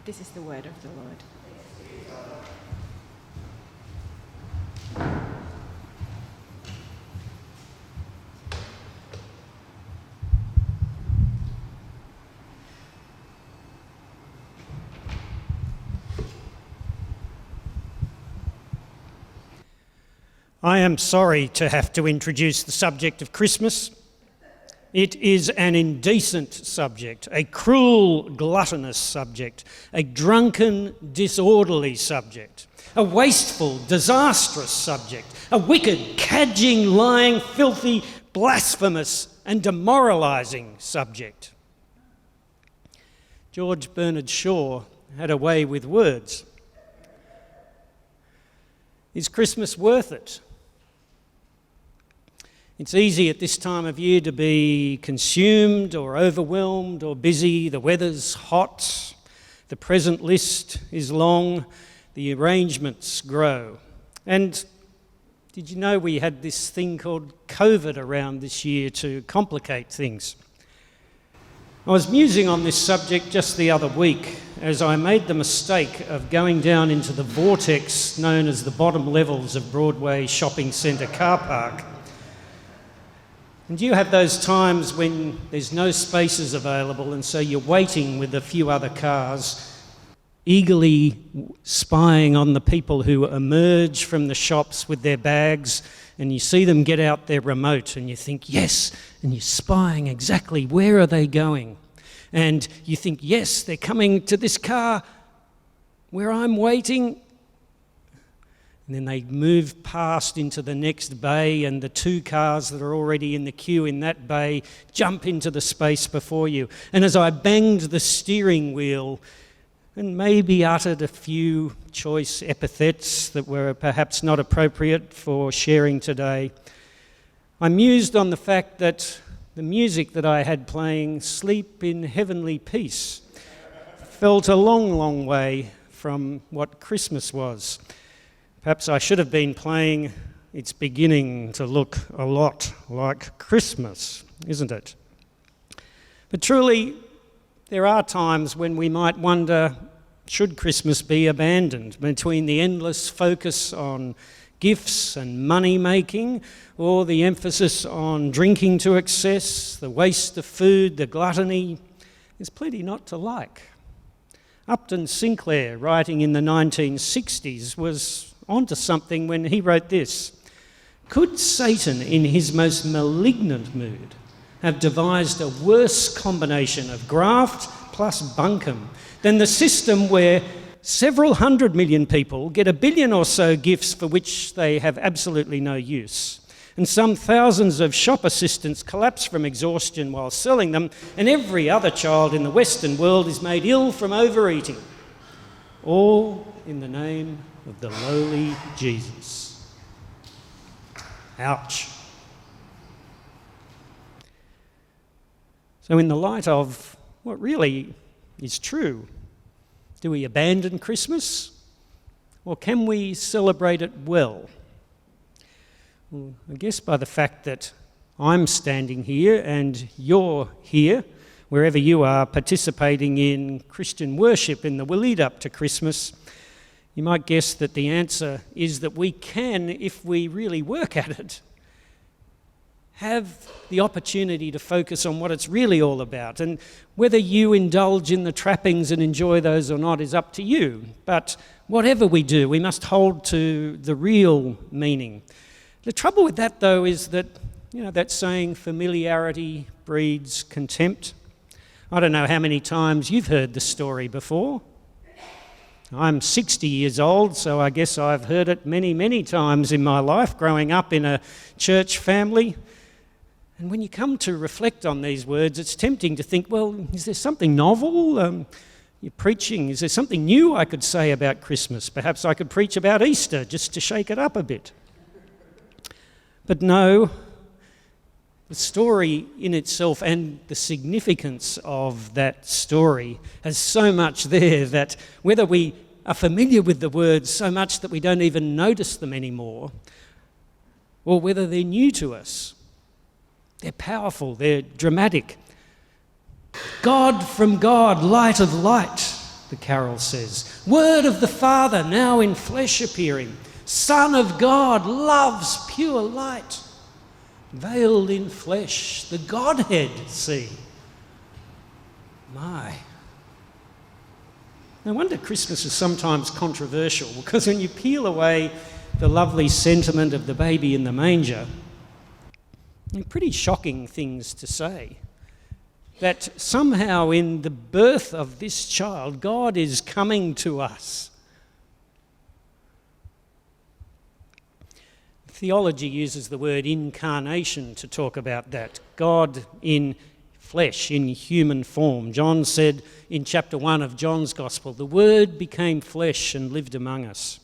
This is the word of the Lord. I am sorry to have to introduce the subject of Christmas. It is an indecent subject, a cruel, gluttonous subject, a drunken, disorderly subject, a wasteful, disastrous subject, a wicked, cadging, lying, filthy, blasphemous and demoralising subject. George Bernard Shaw had a way with words. Is Christmas worth it? It's easy at this time of year to be consumed or overwhelmed or busy. The weather's hot, the present list is long, the arrangements grow. And did you know we had this thing called COVID around this year to complicate things? I was musing on this subject just the other week as I made the mistake of going down into the vortex known as the bottom levels of Broadway Shopping Centre car park. And you have those times when there's no spaces available and so you're waiting with a few other cars, eagerly spying on the people who emerge from the shops with their bags, and you see them get out their remote and you think, yes, and you're spying exactly where are they going. And you think, yes, they're coming to this car where I'm waiting. And then they move past into the next bay and the two cars that are already in the queue in that bay jump into the space before you. And as I banged the steering wheel and maybe uttered a few choice epithets that were perhaps not appropriate for sharing today, I mused on the fact that the music that I had playing, Sleep in Heavenly Peace, felt a long, long way from what Christmas was. Perhaps I should have been playing It's Beginning to Look a Lot Like Christmas, isn't it? But truly, there are times when we might wonder, should Christmas be abandoned between the endless focus on gifts and money making, or the emphasis on drinking to excess, the waste of food, the gluttony? There's plenty not to like. Upton Sinclair, writing in the 1960s, was onto something when he wrote this: could Satan, in his most malignant mood, have devised a worse combination of graft plus bunkum than the system where several 100 million people get 1 billion or so gifts for which they have absolutely no use, and some thousands of shop assistants collapse from exhaustion while selling them, and every other child in the Western world is made ill from overeating, all in the name of the lowly Jesus? Ouch. So in the light of what really is true, do we abandon Christmas, or can we celebrate it well? Well, I guess by the fact that I'm standing here and you're here, wherever you are participating in Christian worship in the lead up to Christmas, you might guess that the answer is that we can, if we really work at it, have the opportunity to focus on what it's really all about. And whether you indulge in the trappings and enjoy those or not is up to you. But whatever we do, we must hold to the real meaning. The trouble with that, though, is that, that saying, familiarity breeds contempt. I don't know how many times you've heard the story before. I'm 60 years old, so I guess I've heard it many, many times in my life, growing up in a church family. And when you come to reflect on these words, it's tempting to think, well, is there something novel? You're preaching, is there something new I could say about Christmas? Perhaps I could preach about Easter just to shake it up a bit. But no, the story in itself and the significance of that story has so much there that whether we are familiar with the words so much that we don't even notice them anymore, or whether they're new to us, they're powerful, they're dramatic. God from God, light of light, the carol says. Word of the Father, now in flesh appearing. Son of God, love's pure light. Veiled in flesh, the Godhead see. My. No wonder Christmas is sometimes controversial, because when you peel away the lovely sentiment of the baby in the manger, they're pretty shocking things to say. That somehow in the birth of this child, God is coming to us. Theology uses the word incarnation to talk about that. God in flesh, in human form. John said in chapter 1 of John's Gospel, the Word became flesh and lived among us.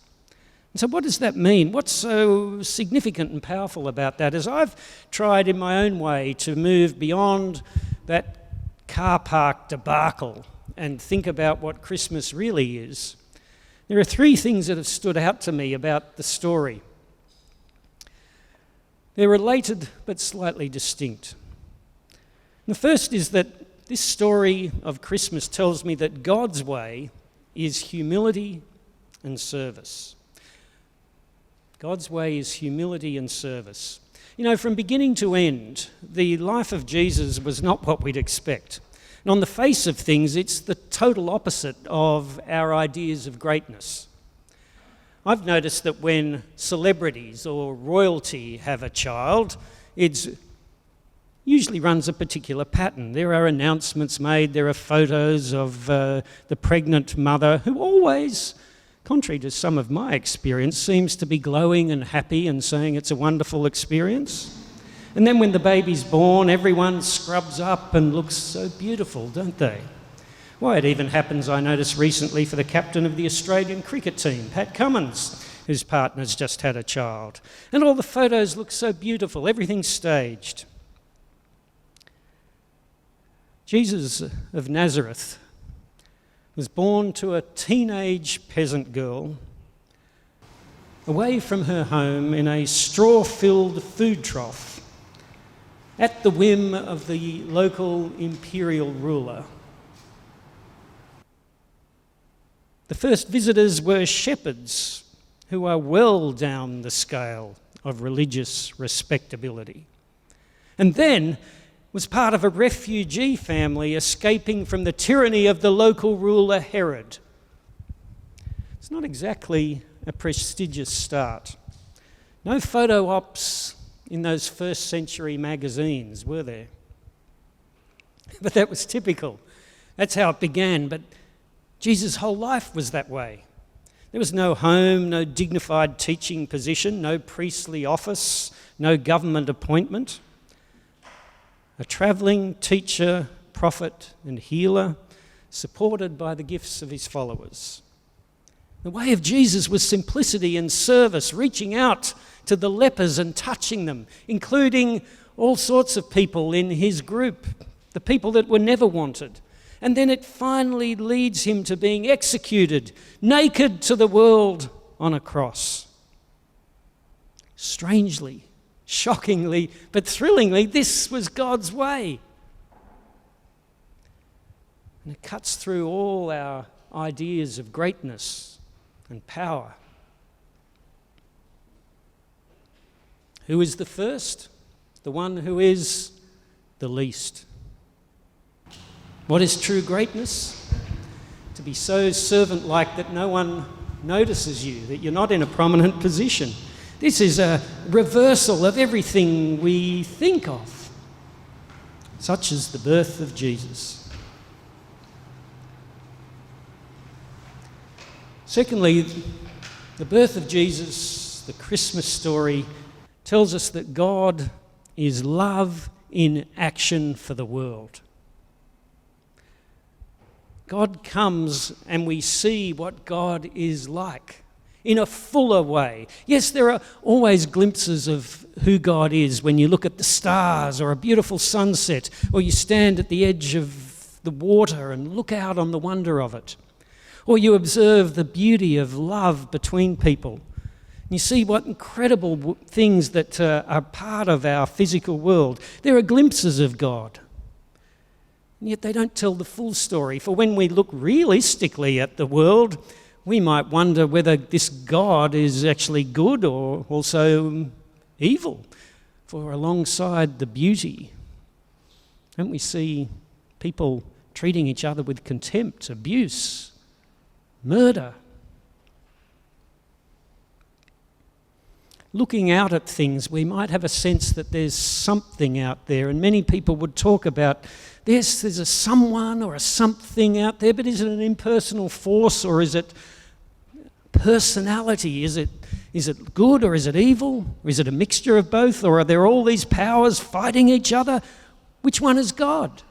And so what does that mean? What's so significant and powerful about that? As I've tried in my own way to move beyond that car park debacle and think about what Christmas really is, there are three things that have stood out to me about the story. They're related but slightly distinct. The first is that this story of Christmas tells me that God's way is humility and service. God's way is humility and service. You know, from beginning to end, the life of Jesus was not what we'd expect. And on the face of things, it's the total opposite of our ideas of greatness. I've noticed that when celebrities or royalty have a child, it usually runs a particular pattern. There are announcements made, there are photos of the pregnant mother who always, contrary to some of my experience, seems to be glowing and happy and saying it's a wonderful experience. And then when the baby's born, everyone scrubs up and looks so beautiful, don't they? Why, it even happens, I noticed recently, for the captain of the Australian cricket team, Pat Cummins, whose partner's just had a child. And all the photos look so beautiful, everything's staged. Jesus of Nazareth was born to a teenage peasant girl away from her home in a straw-filled food trough at the whim of the local imperial ruler. The first visitors were shepherds who are well down the scale of religious respectability. And then was part of a refugee family escaping from the tyranny of the local ruler Herod. It's not exactly a prestigious start. No photo ops in those first century magazines, were there? But that was typical. That's how it began. But Jesus' whole life was that way. There was no home, no dignified teaching position, no priestly office, no government appointment. A travelling teacher, prophet and healer, supported by the gifts of his followers. The way of Jesus was simplicity and service, reaching out to the lepers and touching them, including all sorts of people in his group, the people that were never wanted. And then it finally leads him to being executed, naked to the world on a cross. Strangely, shockingly, but thrillingly, this was God's way. And it cuts through all our ideas of greatness and power. Who is the first? The one who is the least. What is true greatness? To be so servant-like that no one notices you, that you're not in a prominent position. This is a reversal of everything we think of. Such is the birth of Jesus. Secondly, the birth of Jesus, the Christmas story, tells us that God is love in action for the world. God comes and we see what God is like in a fuller way. Yes, there are always glimpses of who God is when you look at the stars or a beautiful sunset, or you stand at the edge of the water and look out on the wonder of it. Or you observe the beauty of love between people. You see what incredible things that are part of our physical world. There are glimpses of God. And yet they don't tell the full story. For when we look realistically at the world, we might wonder whether this God is actually good or also evil. For alongside the beauty, don't we see people treating each other with contempt, abuse, murder? Looking out at things, we might have a sense that there's something out there, and many people would talk about this, there's a someone or a something out there, but is it an impersonal force or is it personality? Is it good or is it evil? Or is it a mixture of both? Or are there all these powers fighting each other? Which one is God?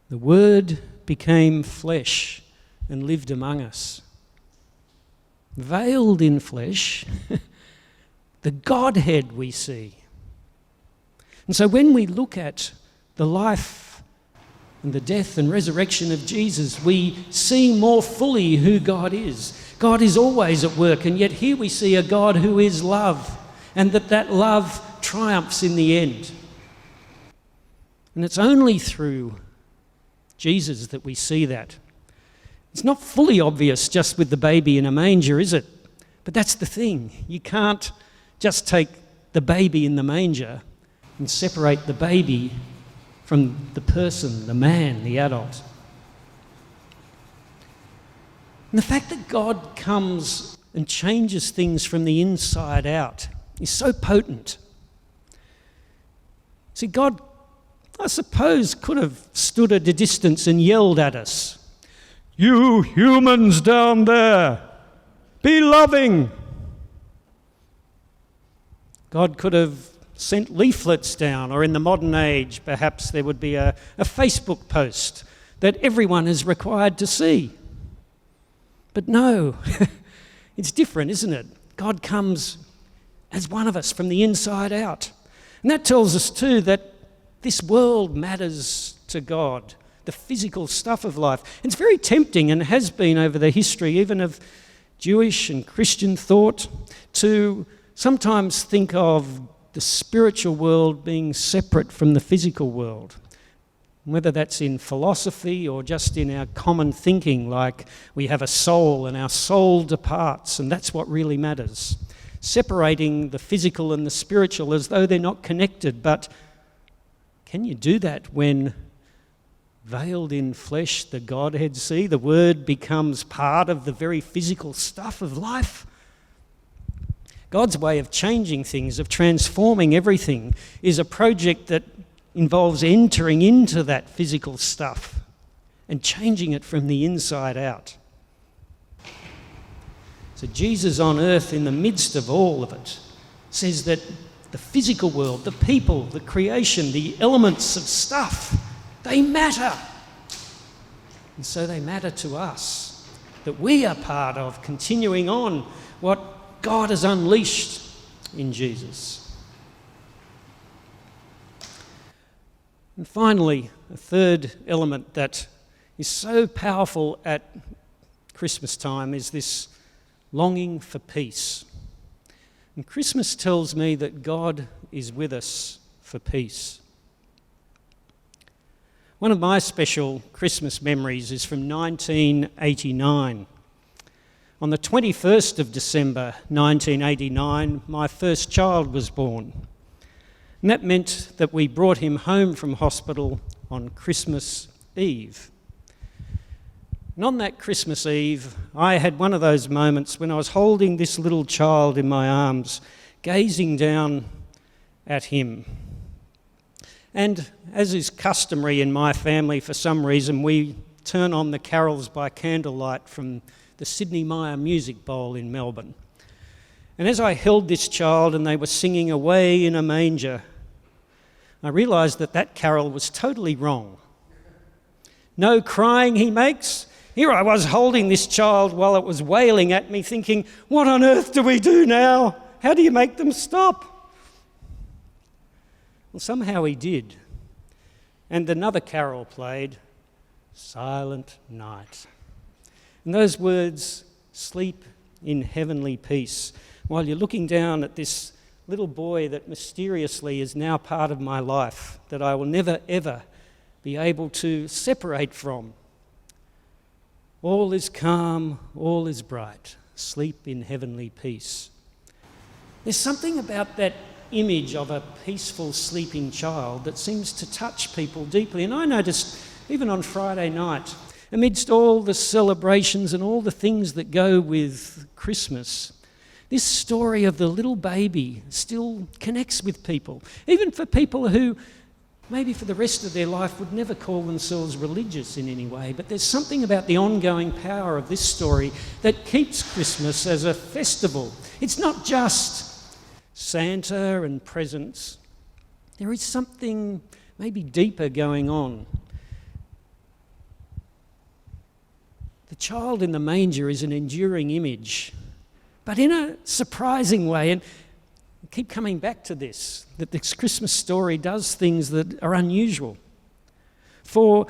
The Word became flesh and lived among us. Veiled in flesh, the Godhead we see. And so when we look at the life and the death and resurrection of Jesus, we see more fully who God is. God is always at work, and yet here we see a God who is love, and that love triumphs in the end. And it's only through Jesus that we see that. It's not fully obvious just with the baby in a manger, is it? But that's the thing. You can't just take the baby in the manger and separate the baby from the person, the man, the adult. And the fact that God comes and changes things from the inside out is so potent. See, God, I suppose, could have stood at a distance and yelled at us, "You humans down there, be loving." God could have sent leaflets down, or in the modern age, perhaps there would be a Facebook post that everyone is required to see. But no, it's different, isn't it? God comes as one of us from the inside out. And that tells us too that this world matters to God, the physical stuff of life. It's very tempting, and has been over the history even of Jewish and Christian thought, to sometimes think of the spiritual world being separate from the physical world. Whether that's in philosophy or just in our common thinking, like we have a soul and our soul departs, and that's what really matters. Separating the physical and the spiritual as though they're not connected. But can you do that when veiled in flesh, the Godhead see, the Word becomes part of the very physical stuff of life? God's way of changing things, of transforming everything, is a project that involves entering into that physical stuff and changing it from the inside out. So Jesus on earth, in the midst of all of it, says that the physical world, the people, the creation, the elements of stuff, they matter. And so they matter to us, that we are part of continuing on what God has unleashed in Jesus. And finally, a third element that is so powerful at Christmas time is this longing for peace. And Christmas tells me that God is with us for peace. One of my special Christmas memories is from 1989. On the 21st of December 1989, my first child was born. And that meant that we brought him home from hospital on Christmas Eve. And on that Christmas Eve, I had one of those moments when I was holding this little child in my arms, gazing down at him. And as is customary in my family, for some reason, we turn on the carols by candlelight from the Sydney Myer Music Bowl in Melbourne. And as I held this child and they were singing "Away in a Manger," I realised that that carol was totally wrong. No crying he makes. Here I was holding this child while it was wailing at me, thinking, what on earth do we do now? How do you make them stop? Well, somehow he did. And another carol played, "Silent Night." And those words, "sleep in heavenly peace," while you're looking down at this little boy that mysteriously is now part of my life, that I will never, ever be able to separate from. All is calm, all is bright. Sleep in heavenly peace. There's something about that image of a peaceful sleeping child that seems to touch people deeply. And I noticed even on Friday night, amidst all the celebrations and all the things that go with Christmas, this story of the little baby still connects with people, even for people who maybe for the rest of their life would never call themselves religious in any way. But there's something about the ongoing power of this story that keeps Christmas as a festival. It's not just Santa and presents. There is something maybe deeper going on. The child in the manger is an enduring image, but in a surprising way. And I keep coming back to this, that this Christmas story does things that are unusual. For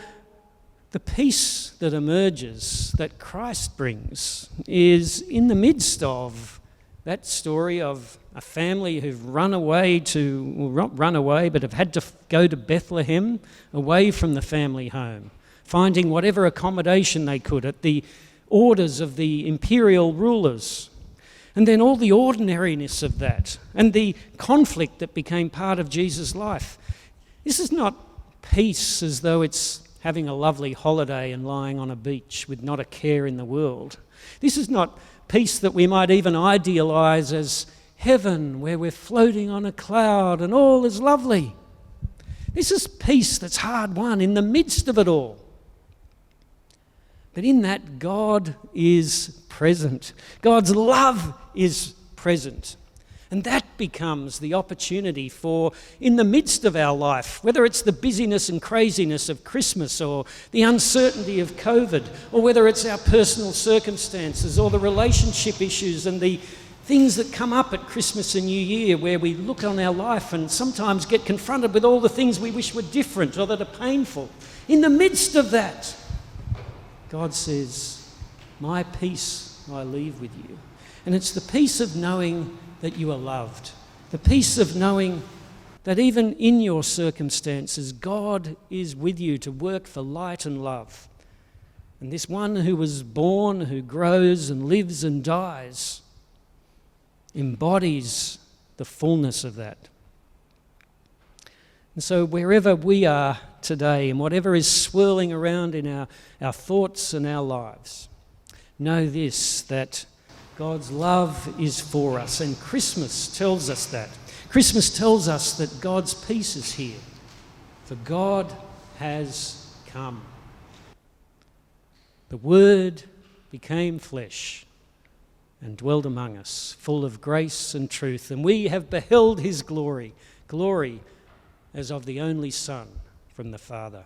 the peace that emerges, that Christ brings, is in the midst of that story of a family who've run away not run away, but have had to go to Bethlehem, away from the family home, finding whatever accommodation they could at the orders of the imperial rulers. And then all the ordinariness of that and the conflict that became part of Jesus' life. This is not peace as though it's having a lovely holiday and lying on a beach with not a care in the world. This is not peace that we might even idealise as heaven, where we're floating on a cloud and all is lovely. This is peace that's hard won in the midst of it all. But in that, God is present. God's love is present. And that becomes the opportunity for, in the midst of our life, whether it's the busyness and craziness of Christmas or the uncertainty of COVID, or whether it's our personal circumstances or the relationship issues and the things that come up at Christmas and New Year, where we look on our life and sometimes get confronted with all the things we wish were different or that are painful. In the midst of that, God says, my peace I leave with you. And it's the peace of knowing that you are loved. The peace of knowing that even in your circumstances, God is with you to work for light and love. And this one who was born, who grows and lives and dies, embodies the fullness of that. And so wherever we are today and whatever is swirling around in our thoughts and our lives, know this, that God's love is for us, and Christmas tells us that. Christmas tells us that God's peace is here, for God has come. The Word became flesh and dwelled among us, full of grace and truth, and we have beheld his glory as of the only Son from the Father.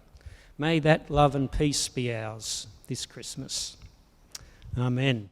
May that love and peace be ours this Christmas. Amen.